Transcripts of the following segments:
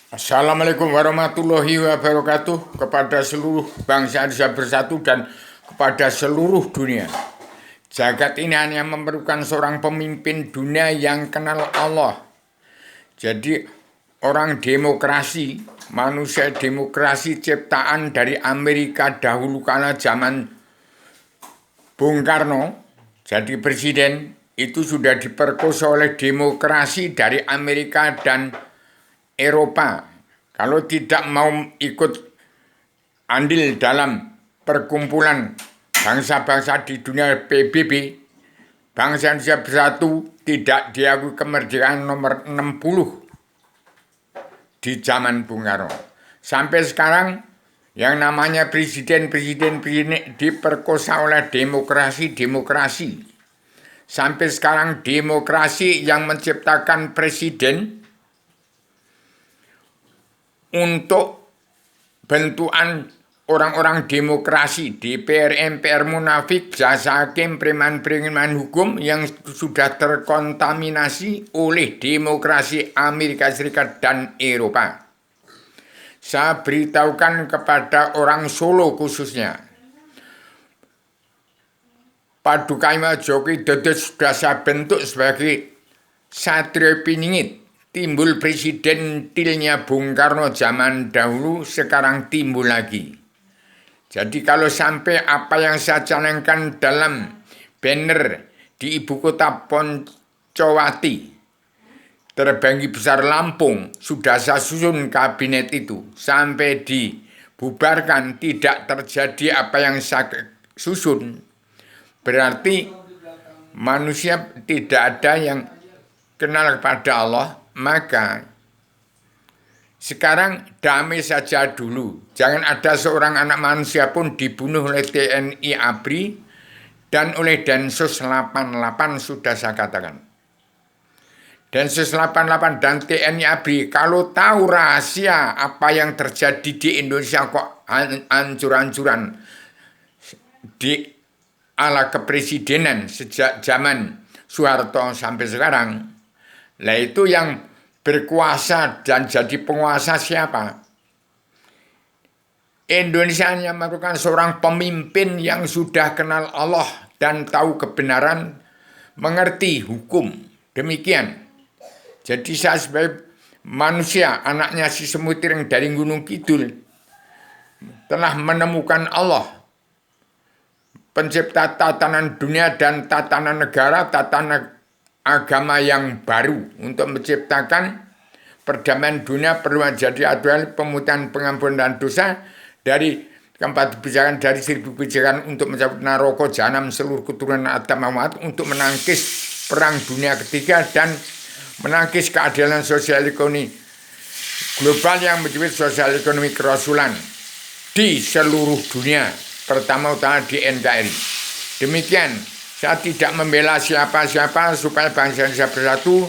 Assalamualaikum warahmatullahi wabarakatuh kepada seluruh bangsa Indonesia bersatu dan kepada seluruh dunia. Jagat ini hanya memerlukan seorang pemimpin dunia yang kenal Allah. Jadi orang demokrasi, manusia demokrasi ciptaan dari Amerika dahulu kala zaman Bung Karno jadi presiden, itu sudah diperkosa oleh demokrasi dari Amerika dan Eropa. Kalau tidak mau ikut andil dalam perkumpulan bangsa-bangsa di dunia PBB, bangsa Indonesia Bersatu tidak diakui kemerdekaan nomor 60 di zaman Bung Karno. Sampai sekarang yang namanya presiden diperkosa oleh demokrasi. Sampai sekarang demokrasi yang menciptakan presiden untuk bentukan orang-orang demokrasi, DPR, MPR munafik, jasa hakim, preman-preman hukum yang sudah terkontaminasi oleh demokrasi Amerika Serikat dan Eropa. Saya beritahukan kepada orang Solo khususnya, Paduka Jokowi Dodo sudah saya bentuk sebagai Satrio Piningit. Timbul presiden tilnya Bung Karno zaman dahulu, sekarang timbul lagi. Jadi kalau sampai apa yang saya canangkan dalam banner di ibu kota Poncowati, terbanggi besar Lampung, sudah saya susun kabinet itu. Sampai dibubarkan tidak terjadi apa yang saya susun. Berarti manusia tidak ada yang kenal kepada Allah. Maka sekarang damai saja dulu. Jangan ada seorang anak manusia pun dibunuh oleh TNI ABRI dan oleh Densus 88 sudah saya katakan. Densus 88 dan TNI ABRI kalau tahu rahasia apa yang terjadi di Indonesia kok hancur-hancuran di ala kepresidenan sejak zaman Soeharto sampai sekarang. Lah itu yang berkuasa dan jadi penguasa siapa? Indonesia hanya merupakan seorang pemimpin yang sudah kenal Allah dan tahu kebenaran, mengerti hukum. Demikian. Jadi saya sebagai manusia, anaknya si Semutiring dari Gunung Kidul, telah menemukan Allah, pencipta tatanan dunia dan tatanan negara, tatanan agama yang baru untuk menciptakan perdamaian dunia, perlu jadi adil, pemutihan, pengampunan dosa dari keempat kebijakan dari 1000 kebijakan untuk mencabut naroko jahanam seluruh keturunan Adam Muhammad, untuk menangkis perang dunia ketiga dan menangkis keadilan sosial ekonomi global yang menjadi sosial ekonomi kerasulan di seluruh dunia, pertama-tama di NKRI. Demikian. Saya tidak membela siapa-siapa supaya bangsa Indonesia bersatu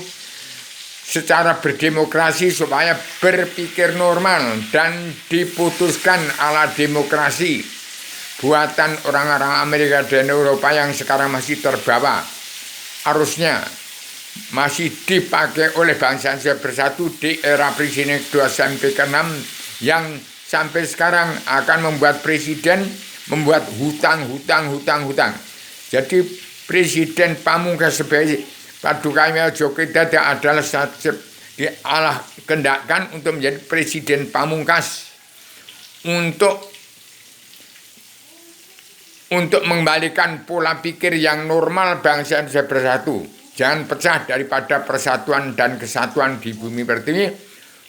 secara berdemokrasi, supaya berpikir normal dan diputuskan ala demokrasi buatan orang-orang Amerika dan Eropa yang sekarang masih terbawa arusnya, masih dipakai oleh bangsa Indonesia bersatu di era presiden kedua sampai ke-6 yang sampai sekarang akan membuat presiden membuat hutang. Jadi presiden pamungkas sebagai Paduka Jokowi Dodo adalah Allah kendakkan untuk menjadi presiden pamungkas untuk mengembalikan pola pikir yang normal bangsa Indonesia bersatu. Jangan pecah daripada persatuan dan kesatuan di bumi pertiwi.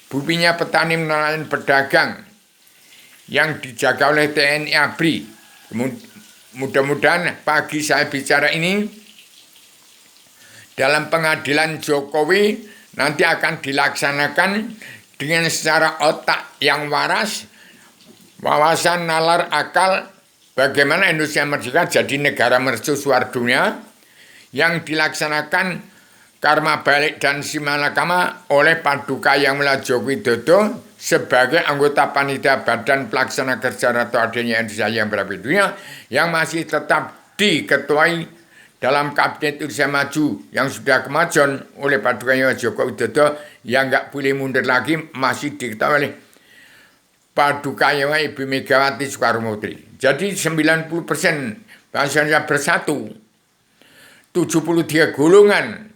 Buminya petani, nelayan, pedagang yang dijaga oleh TNI ABRI. Mudah-mudahan pagi saya bicara ini dalam pengadilan Jokowi nanti akan dilaksanakan dengan secara otak yang waras, wawasan, nalar, akal, bagaimana Indonesia merdeka jadi negara mercusuar dunia, yang dilaksanakan karma balik dan simalakama oleh Paduka Yang Mulia Jokowi Dodo sebagai anggota panitia Badan Pelaksana Kerja atau adanya Indonesia yang berada di dunia, yang masih tetap diketuai dalam kabinet Indonesia Maju yang sudah kemajuan oleh Paduka Joko Widodo yang nggak boleh mundur lagi masih diketahui oleh Paduka Ibu Megawati Soekarno Putri. Jadi 90% bangsa Indonesia bersatu. 73 golongan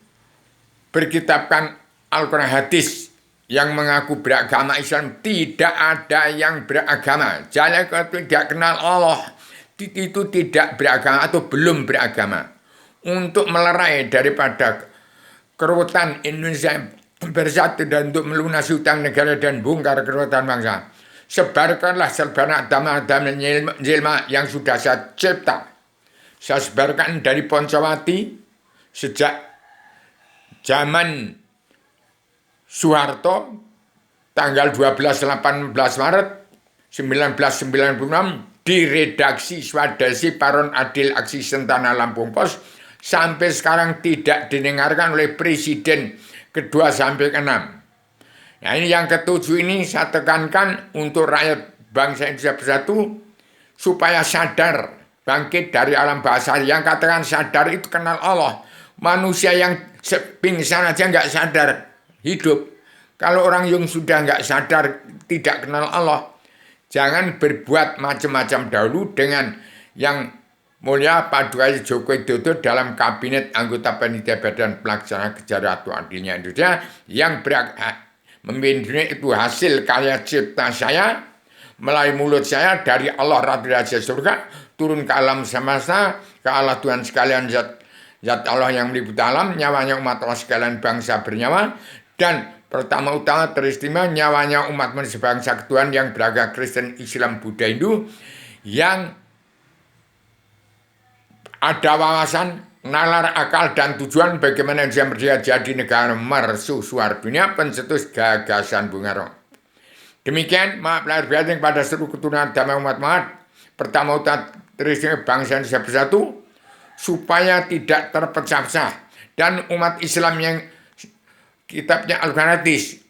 berkitabkan Al-Quran hadis yang mengaku beragama Islam, tidak ada yang beragama. Jangan tidak kenal Allah itu tidak beragama atau belum beragama. Untuk melerai daripada keruwetan Indonesia bersatu dan untuk melunasi utang negara dan bongkar keruwetan bangsa, sebarkanlah sebanyak agama Jelma yang sudah saya cipta. Saya sebarkan dari Poncowati sejak zaman Soeharto tanggal 18 Maret 1996 di redaksi Swadasi Paron Adil Aksi Sentana Lampung Pos sampai sekarang tidak didengarkan oleh Presiden kedua sampai ke-6. Nah ini yang ketujuh ini saya tekankan untuk rakyat bangsa Indonesia bersatu supaya sadar bangkit dari alam bahasa yang katakan sadar itu kenal Allah. Manusia yang pingsan aja nggak sadar hidup. Kalau orang yang sudah nggak sadar tidak kenal Allah, jangan berbuat macam-macam dahulu dengan yang mulia Paduka Joko Widodo dalam kabinet anggota panitia badan pelaksana kejaratan adilnya Indonesia yang memimpin itu hasil karya cipta saya melalui mulut saya dari Allah Rabbul Raja Surga turun ke alam semesta, ke Allah Tuhan sekalian zat Allah yang meliputi alam, nyawanya umat Allah sekalian bangsa bernyawa, dan pertama-utama teristimewa nyawanya umat manusia bangsa ketuhanan yang beragama Kristen, Islam, Buddha, Hindu yang ada wawasan, nalar, akal, dan tujuan bagaimana Indonesia merdeka jadi negara mercusuar dunia pencetus gagasan Bung Karno. Demikian, maaf lahir batin pada seluruh keturunan damai umat Muhammad. Pertama-utama teristimewa bangsa Indonesia bersatu supaya tidak terpecah-pecah dan umat Islam yang kitabnya Al-Quran hadis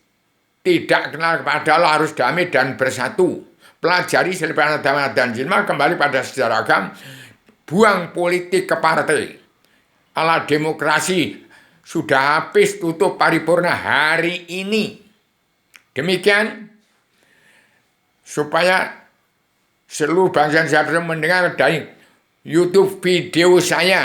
tidak kenal kepada Allah harus damai dan bersatu. Pelajari selebihnya damai dan jilma kembali pada sejarah agama. Buang politik ke partai. Ala demokrasi sudah habis tutup paripurna hari ini. Demikian supaya seluruh bangsa Indonesia mendengar dari YouTube video saya.